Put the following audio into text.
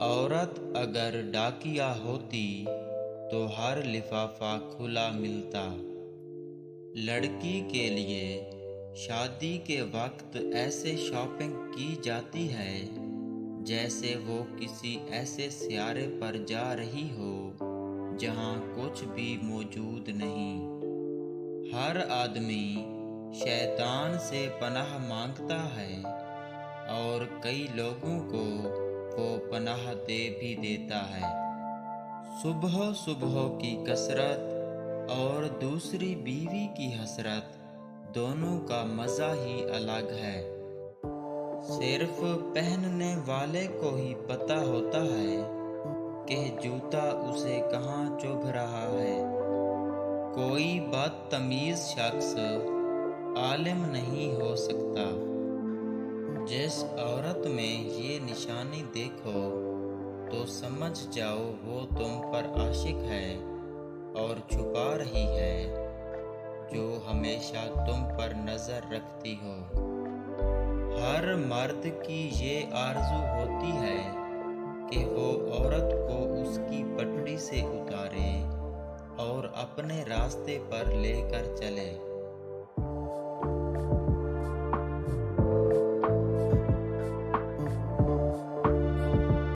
عورت اگر ڈاکیا ہوتی تو ہر لفافہ کھلا ملتا۔ لڑکی کے لیے شادی کے وقت ایسے شاپنگ کی جاتی ہے جیسے وہ کسی ایسے سیارے پر جا رہی ہو جہاں کچھ بھی موجود نہیں۔ ہر آدمی شیطان سے پناہ مانگتا ہے اور کئی لوگوں کو وہ پناہ دے بھی دیتا ہے۔ صبح صبح کی کثرت اور دوسری بیوی کی حسرت دونوں کا مزہ ہی الگ ہے۔ صرف پہننے والے کو ہی پتہ ہوتا ہے کہ جوتا اسے کہاں چبھ رہا ہے۔ کوئی بدتمیز شخص عالم نہیں ہو سکتا۔ جس عورت میں یہ نشانی دیکھو تو سمجھ جاؤ وہ تم پر عاشق ہے اور چھپا رہی ہے، جو ہمیشہ تم پر نظر رکھتی ہو۔ ہر مرد کی یہ آرزو ہوتی ہے کہ وہ عورت کو اس کی پٹڑی سے اتارے اور اپنے راستے پر لے کر چلے۔